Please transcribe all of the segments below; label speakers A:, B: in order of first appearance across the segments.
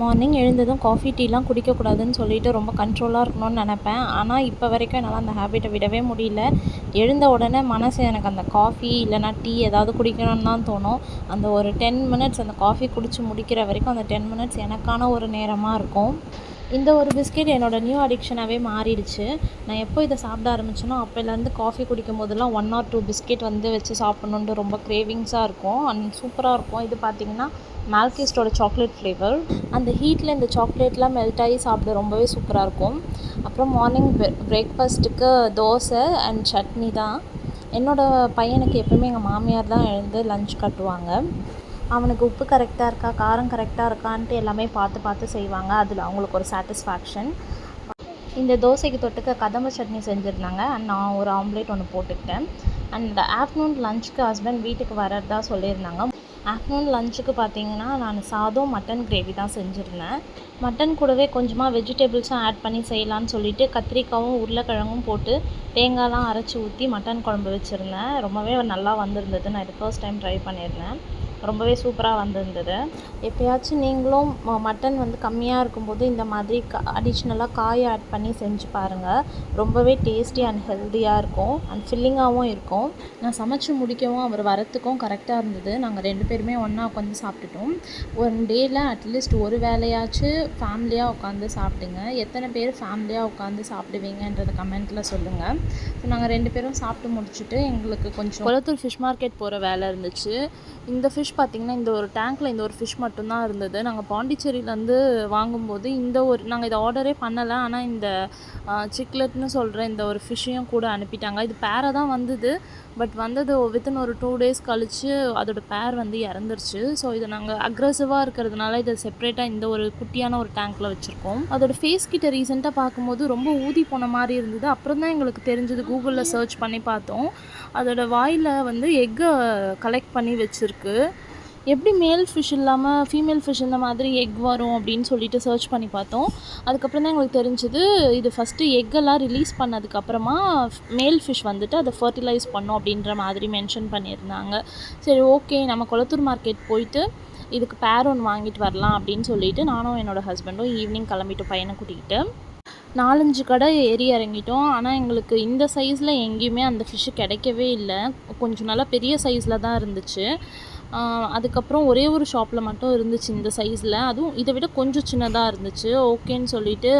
A: Morning எழுந்ததும் coffee டீலாம் குடிக்கக்கூடாதுன்னு சொல்லிட்டு ரொம்ப கண்ட்ரோலாக இருக்கணும்னு நினப்பேன். ஆனால் இப்போ வரைக்கும் என்னால் அந்த ஹேபிட்டை விடவே முடியல. எழுந்த உடனே மனசு எனக்கு அந்த காஃபி இல்லைனா டீ ஏதாவது குடிக்கணும்னு தான் தோணும். அந்த ஒரு 10 மினிட்ஸ் அந்த காஃபி குடித்து முடிக்கிற வரைக்கும் அந்த 10 மினிட்ஸ் எனக்கான ஒரு நேரமாக இருக்கும். இந்த ஒரு பிஸ்கெட் என்னோடய நியூ அடிக்ஷனாகவே மாறிடுச்சு. நான் எப்போ இதை சாப்பிட ஆரம்பிச்சேனோ அப்போலேருந்து காஃபி குடிக்கும் போதெல்லாம் 1 or 2 பிஸ்கெட் வச்சு சாப்பிட்ணுன்ட்டு ரொம்ப கிரேவிங்ஸாக இருக்கும். சூப்பராக இருக்கும். இது பார்த்திங்கன்னா மால்கிஸ்டோட சாக்லேட் ஃப்ளேவர். அந்த ஹீட்டில் இந்த சாக்லேட்லாம் மெல்ட் ஆகி சாப்பிட ரொம்பவே சூப்பராக இருக்கும். அப்புறம் மார்னிங் பிரேக்ஃபாஸ்ட்டுக்கு தோசை அண்ட் சட்னி தான். என்னோடய பையனுக்கு எப்போயுமே எங்கள் மாமியார் தான் எழுந்து லஞ்ச் கட்டுவாங்க. அவனுக்கு உப்பு கரெக்டாக இருக்கா, காரம் கரெக்டாக இருக்கான்ட்டு எல்லாமே பார்த்து செய்வாங்க. அதில் அவங்களுக்கு ஒரு சாட்டிஸ்ஃபேக்ஷன். இந்த தோசைக்கு தொட்டுக்க கதம்ப சட்னி செஞ்சுருந்தாங்க. அண்ட் நான் ஒரு ஆம்லேட் ஒன்று போட்டுக்கிட்டேன். அண்ட் ஆஃப்டர்நூன் லஞ்சுக்கு ஹஸ்பண்ட் வீட்டுக்கு வரதா சொல்லியிருந்தாங்க. ஆஃப்டர்நூன் லஞ்சுக்கு பார்த்திங்கன்னா நான் சாதம் மட்டன் கிரேவி தான் செஞ்சுருந்தேன். மட்டன் கூடவே கொஞ்சமாக வெஜிடபிள்ஸும் ஆட் பண்ணி செய்யலான்னு சொல்லிட்டு கத்திரிக்காயும் உருளைக்கிழங்கும் போட்டு தேங்காய்லாம் அரைச்சி ஊற்றி மட்டன் குழம்பு வச்சுருந்தேன். ரொம்பவே நல்லா வந்திருந்தது. நான் இது ஃபர்ஸ்ட் டைம் ட்ரை பண்ணியிருந்தேன். ரொம்பவே சூப்பராக வந்திருந்தது. எப்போயாச்சும் நீங்களும் மட்டன் கம்மியாக இருக்கும்போது இந்த மாதிரி அடிஷ்னலாக காய் ஆட் பண்ணி செஞ்சு பாருங்கள். ரொம்பவே டேஸ்டி அண்ட் ஹெல்த்தியாக இருக்கும் அண்ட் ஃபில்லிங்காகவும் இருக்கும். நான் சமைச்சு முடிக்கவும் அவர் வரத்துக்கும் கரெக்டாக இருந்தது. நாங்கள் 2 பேருமே ஒன்றா உட்காந்து சாப்பிட்டுட்டோம். ஒரு டேயில் அட்லீஸ்ட் ஒரு வேளையாச்சும் ஃபேமிலியாக உட்காந்து சாப்பிடுங்க. எத்தனை பேர் ஃபேமிலியாக உட்காந்து சாப்பிடுவீங்கன்றதை கமெண்ட்டில் சொல்லுங்கள். ஸோ நாங்கள் 2 பேரும் சாப்பிட்டு முடிச்சுட்டு எங்களுக்கு கொஞ்சம் கொளத்தூர் ஃபிஷ் மார்க்கெட் போகிற வேலை இருந்துச்சு. இந்த ஃபிஷ் பார்த்திங்கன்னா இந்த ஒரு டேங்க்கில் இந்த ஒரு ஃபிஷ் மட்டும்தான் இருந்தது. நாங்கள் பாண்டிச்சேரியிலேருந்து வாங்கும்போது நாங்கள் இதை ஆர்டரே பண்ணலை. ஆனால் இந்த சிக்லெட்னு சொல்கிற இந்த ஒரு ஃபிஷ்ஷையும் கூட அனுப்பிட்டாங்க. இது பேரை தான் வந்தது. பட் வித்தின் ஒரு 2 days கழித்து அதோடய பேர் இறந்துருச்சு. ஸோ இதை நாங்கள் அக்ரெசிவாக இருக்கிறதுனால இதை செப்ரேட்டாக இந்த ஒரு குட்டியான ஒரு டேங்க்கில் வச்சுருக்கோம். அதோடய ஃபேஸ் கிட்ட ரீசெண்டாக பார்க்கும்போது ரொம்ப ஊதி போன மாதிரி இருந்தது. அப்புறம் தான் எங்களுக்கு தெரிஞ்சது. கூகுளில் சர்ச் பண்ணி பார்த்தோம். அதோடய வாயில் எக்கை கலெக்ட் பண்ணி வச்சுருக்கு. எப்படி மேல் ஃபிஷ் இல்லாமல் ஃபீமேல் ஃபிஷ் இந்த மாதிரி எக் வரும் அப்படின்னு சொல்லிட்டு சர்ச் பண்ணி பார்த்தோம். அதுக்கப்புறம் தான் எங்களுக்கு தெரிஞ்சது இது ஃபஸ்ட்டு எக்கெல்லாம் ரிலீஸ் பண்ணதுக்கப்புறமா மேல் ஃபிஷ் அதை ஃபர்டிலைஸ் பண்ணோம் அப்படின்ற மாதிரி மென்ஷன் பண்ணியிருந்தாங்க. சரி, ஓகே, நம்ம கொளத்தூர் மார்க்கெட் போயிட்டு இதுக்கு பேர் ஒன்று வாங்கிட்டு வரலாம் அப்படின்னு சொல்லிட்டு நானும் என்னோடய ஹஸ்பண்டும் ஈவினிங் கிளம்பிட்டோம் பையனை கூட்டிக்கிட்டு. 4-5 கடை ஏறி இறங்கிட்டோம். ஆனால் எங்களுக்கு இந்த சைஸில் எங்கேயுமே அந்த ஃபிஷ்ஷு கிடைக்கவே இல்லை. கொஞ்சம் நல்லா பெரிய சைஸில் தான் இருந்துச்சு. அதுக்கப்புறம் ஒரே ஒரு ஷாப்பில் மட்டும் இருந்துச்சு இந்த சைஸில். அதுவும் இதை விட கொஞ்சம் சின்னதாக இருந்துச்சு. ஓகேன்னு சொல்லிவிட்டு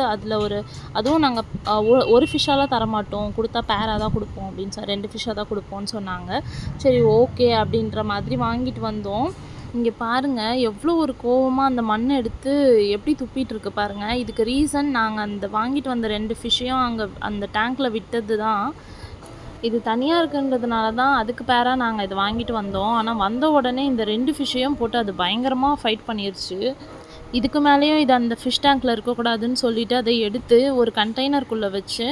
A: அதுவும் நாங்கள் ஒரு ஃபிஷ்ஷாலாம் தரமாட்டோம், கொடுத்தா பேராக தான் கொடுப்போம் அப்படின்னு 2 ஃபிஷ்ஷாக தான் கொடுப்போம்னு சொன்னாங்க. சரி, ஓகே அப்படின்ற மாதிரி வாங்கிட்டு வந்தோம். இங்கே பாருங்கள், எவ்வளோ ஒரு கோவமாக அந்த மண்ணை எடுத்து எப்படி துப்பிகிட்ருக்கு பாருங்கள். இதுக்கு ரீசன் நாங்கள் அந்த வாங்கிட்டு வந்த 2 ஃபிஷ்ஷையும் அங்கே அந்த டேங்க்கில் விட்டது தான். இது தனியாக இருக்குன்றதுனால தான் அதுக்கு பேராக நாங்கள் இதை வாங்கிட்டு வந்தோம். ஆனால் வந்த உடனே இந்த 2 ஃபிஷ்ஷையும் போட்டு அது பயங்கரமாக ஃபைட் பண்ணிடுச்சு. இதுக்கு மேலேயும் இது அந்த ஃபிஷ் டேங்க்கில் இருக்கக்கூடாதுன்னு சொல்லிவிட்டு அதை எடுத்து ஒரு கண்டெய்னருக்குள்ளே வச்சு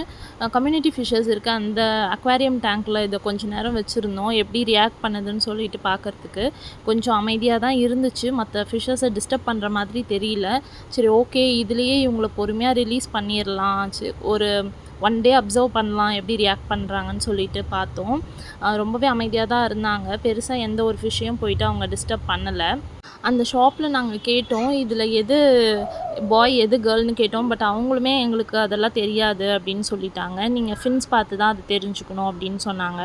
A: கம்யூனிட்டி ஃபிஷ்ஷஸ் இருக்க அந்த அக்வாரியம் டேங்க்கில் இதை கொஞ்சம் நேரம் வச்சுருந்தோம். எப்படி ரியாக்ட் பண்ணுதுன்னு சொல்லிட்டு பார்க்குறதுக்கு. கொஞ்சம் அமைதியாக தான் இருந்துச்சு. மற்ற ஃபிஷ்ஷஸை டிஸ்டர்ப் பண்ணுற மாதிரி தெரியல. சரி, ஓகே, இதுலேயே இவங்களை பொறுமையாக ரிலீஸ் பண்ணிடலாம். ஒரு 1 day அப்சர்வ் பண்ணலாம் எப்படி ரியாக்ட் பண்ணுறாங்கன்னு சொல்லிட்டு பார்த்தோம். ரொம்பவே அமைதியாக தான் இருந்தாங்க. பெருசாக எந்த ஒரு ஃபிஷ்ஷையும் போயிட்டு அவங்க டிஸ்டர்ப் பண்ணலை. அந்த ஷாப்பில் நாங்கள் கேட்டோம், இதில் எது பாய் எது கேர்ள்னு கேட்டோம். பட் அவங்களுமே எங்களுக்கு அதெல்லாம் தெரியாது அப்படின்னு சொல்லிட்டாங்க. நீங்கள் ஃபின்ஸ் பார்த்து தான் அது தெரிஞ்சுக்கணும் அப்படின்னு சொன்னாங்க.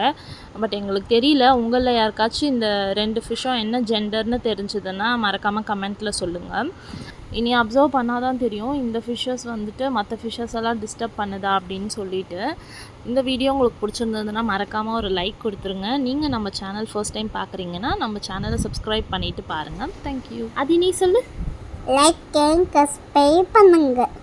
A: பட் எங்களுக்கு தெரியல. உங்களில் யாருக்காச்சும் இந்த 2 ஃபிஷ்ஷும் என்ன ஜெண்டர்னு தெரிஞ்சதுன்னா மறக்காமல் கமெண்ட்டில் சொல்லுங்கள். இனி அப்சர்வ் பண்ணால் தான் தெரியும் இந்த ஃபிஷ்ஷஸ் மற்ற ஃபிஷ்ஷஸ் எல்லாம் டிஸ்டர்ப் பண்ணுதா அப்படின்னு சொல்லிட்டு. இந்த வீடியோ உங்களுக்கு பிடிச்சிருந்ததுன்னா மறக்காமல் ஒரு லைக் கொடுத்துருங்க. நீங்கள் நம்ம சேனல் ஃபர்ஸ்ட் டைம் பார்க்குறீங்கன்னா நம்ம சேனலை சப்ஸ்கிரைப் பண்ணிவிட்டு பாருங்கள். தேங்க்யூ. அது நீ சொல்லு.
B: லைக் அண்ட் சப்ஸ்கிரைப் பண்ணுங்கள்.